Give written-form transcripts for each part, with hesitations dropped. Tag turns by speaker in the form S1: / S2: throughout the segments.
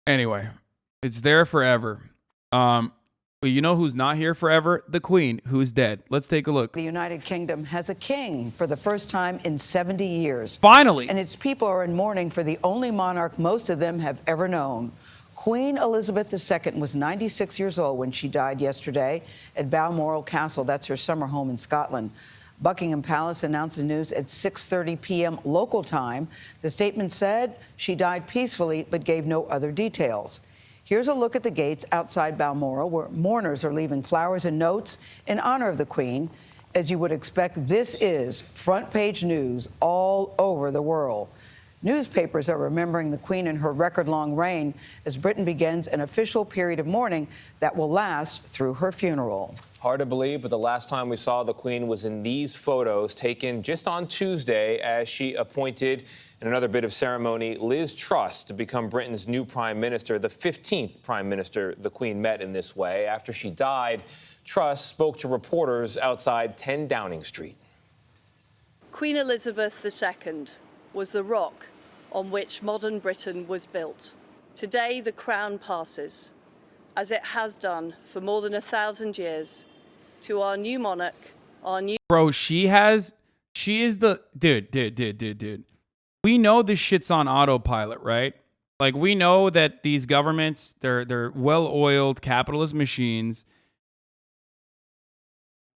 S1: Anyway, it's there forever. But you know who's not here forever? The Queen, who's dead. Let's take a look.
S2: The United Kingdom has a king for the first time in 70 years.
S1: Finally.
S2: And its people are in mourning for the only monarch most of them have ever known. Queen Elizabeth II was 96 years old when she died yesterday at Balmoral Castle. That's her summer home in Scotland. Buckingham Palace announced the news at 6:30 p.m. local time. The statement said she died peacefully but gave no other details. Here's a look at the gates outside Balmoral, where mourners are leaving flowers and notes in honor of the Queen. As you would expect, this is front page news all over the world. Newspapers are remembering the Queen and her record-long reign as Britain begins an official period of mourning that will last through her funeral.
S3: Hard to believe, but the last time we saw the Queen was in these photos taken just on Tuesday as she appointed, in another bit of ceremony, Liz Truss to become Britain's new prime minister, the 15th prime minister the Queen met in this way. After she died, Truss spoke to reporters outside 10 Downing Street.
S4: Queen Elizabeth II was the rock on which modern Britain was built. Today, the crown passes, as it has done for more than 1,000 years, to our new monarch, our new...
S1: Bro, she is the... Dude. We know this shit's on autopilot, right? Like, we know that these governments, they're well-oiled capitalist machines.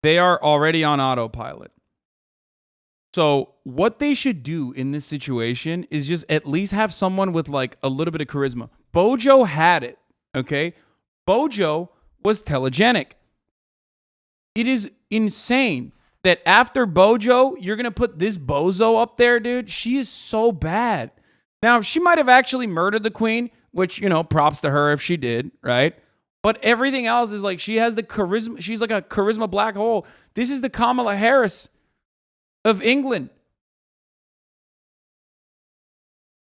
S1: They are already on autopilot. So what they should do in this situation is just at least have someone with like a little bit of charisma. Bojo had it, okay? Bojo was telegenic. It is insane that after Bojo, you're going to put this bozo up there, dude. She is so bad. Now, she might have actually murdered the Queen, which, you know, props to her if she did, right? But everything else is like she has the charisma. She's like a charisma black hole. This is the Kamala Harris of England.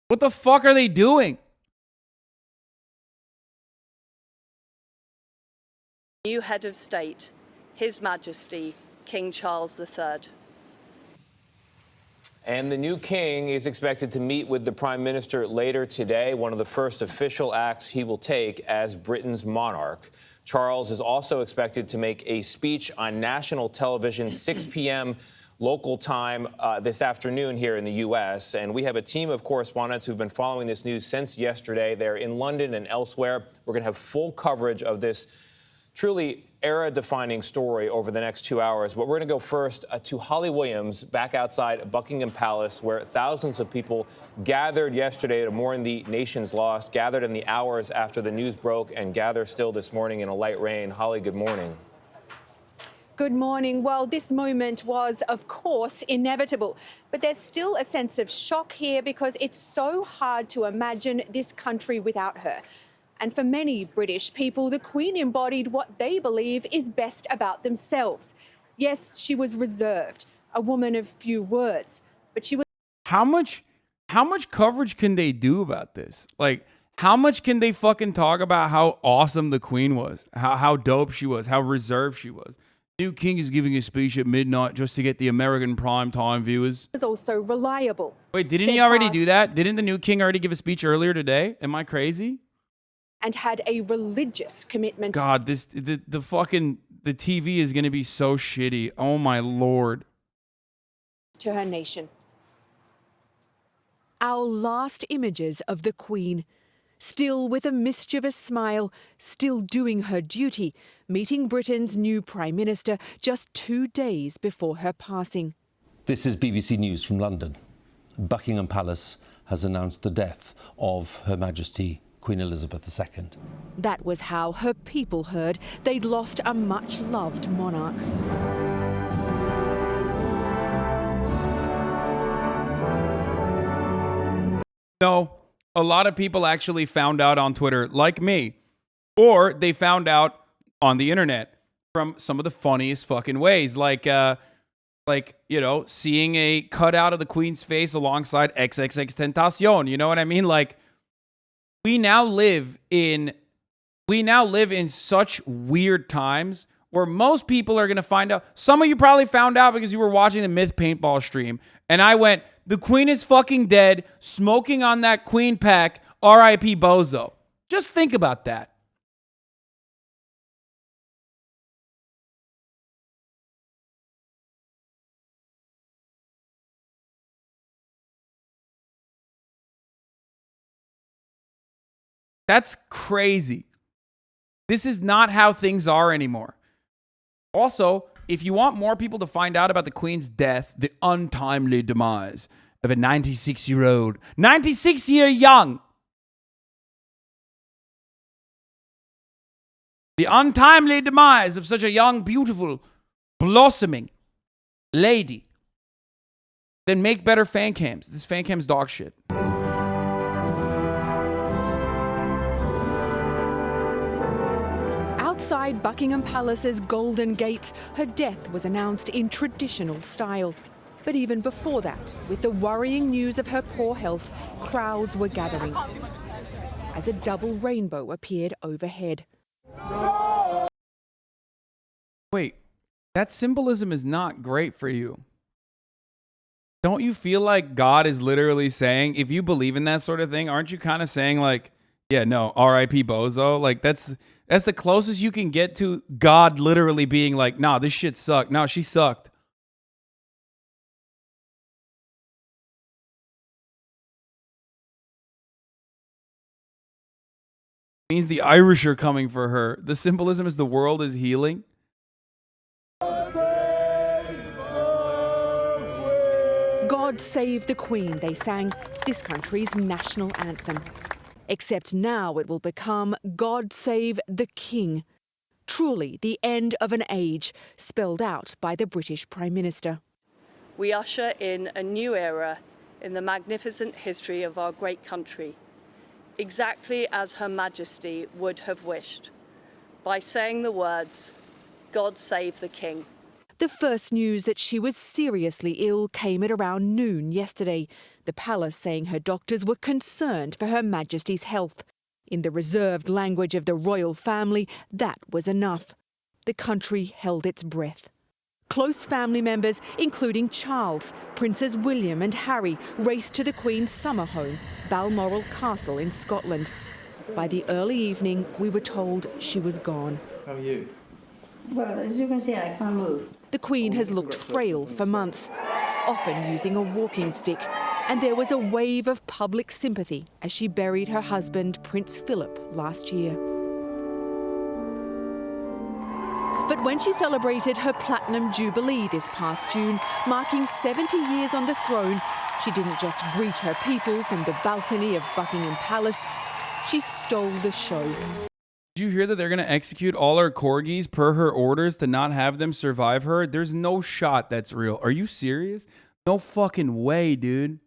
S1: What the fuck are they doing?
S4: new head of state, His Majesty King Charles III.
S3: And the new king is expected to meet with the prime minister later today, one of the first official acts he will take as Britain's monarch. Charles is also expected to make a speech on national television, 6 p.m. local time this afternoon here in the U.S. And we have a team of correspondents who've been following this news since yesterday. They're in London and elsewhere. We're going to have full coverage of this truly era-defining story over the next 2 hours. But we're going to go first to Holly Williams, back outside Buckingham Palace, where thousands of people gathered yesterday to mourn the nation's loss, gathered in the hours after the news broke, and gather still this morning in a light rain. Holly, good morning.
S5: Good morning. Well, this moment was, of course, inevitable, but there's still a sense of shock here because it's so hard to imagine this country without her. And for many British people, the Queen embodied what they believe is best about themselves. Yes, she was reserved, a woman of few words, but she was...
S1: How much coverage can they do about this? Like, how much can they fucking talk about how awesome the Queen was, how dope she was, how reserved she was? New king is giving a speech at midnight just to get the American primetime viewers.
S5: Was also reliable.
S1: Wait, didn't he already do that? Didn't the new king already give a speech earlier today? Am I crazy?
S5: And had a religious commitment.
S1: God, the TV is going to be so shitty. Oh my Lord.
S5: To her nation.
S6: Our last images of the Queen, still with a mischievous smile, still doing her duty, meeting Britain's new Prime Minister just 2 days before her passing.
S7: This is BBC News from London. Buckingham Palace has announced the death of Her Majesty Queen Elizabeth II.
S6: That was how her people heard they'd lost a much-loved monarch.
S1: No, a lot of people actually found out on Twitter, like me, or they found out on the internet from some of the funniest fucking ways, like you know, seeing a cutout of the Queen's face alongside XXX Tentacion. You know what I mean? Like, we now live in such weird times where most people are going to find out. Some of you probably found out because you were watching the Myth paintball stream. And I went, the Queen is fucking dead, smoking on that Queen pack, R.I.P. Bozo. Just think about that. That's crazy. This is not how things are anymore. Also, if you want more people to find out about the Queen's death, the untimely demise of a 96-year-old, 96-year young, the untimely demise of such a young, beautiful, blossoming lady, then make better fan cams. This fan cam's dog shit.
S6: Outside Buckingham Palace's Golden Gates, her death was announced in traditional style. But even before that, with the worrying news of her poor health, crowds were gathering as a double rainbow appeared overhead.
S1: Wait, that symbolism is not great for you. Don't you feel like God is literally saying, if you believe in that sort of thing, aren't you kind of saying like, yeah, no, R.I.P. Bozo? Like that's the closest you can get to God literally being like, nah, this shit sucked. No, she sucked. Means the Irish are coming for her. The symbolism is the world is healing.
S6: God Save the Queen, they sang, this country's national anthem. Except now it will become God Save the King. Truly the end of an age, spelled out by the British Prime Minister.
S4: We usher in a new era in the magnificent history of our great country, exactly as Her Majesty would have wished, by saying the words, God Save the King.
S6: The first news that she was seriously ill came at around noon yesterday, the palace saying her doctors were concerned for Her Majesty's health. In the reserved language of the royal family, that was enough. The country held its breath. Close family members, including Charles, Princes William and Harry, raced to the Queen's summer home, Balmoral Castle in Scotland. By the early evening, we were told she was gone.
S8: How are you?
S9: Well, as you can see, I can't move.
S6: The Queen has looked frail for months, often using a walking stick, and there was a wave of public sympathy as she buried her husband, Prince Philip, last year. But when she celebrated her Platinum Jubilee this past June, marking 70 years on the throne, she didn't just greet her people from the balcony of Buckingham Palace, she stole the show.
S1: Did you hear that they're going to execute all her corgis per her orders to not have them survive her? There's no shot that's real. Are you serious? No fucking way, dude.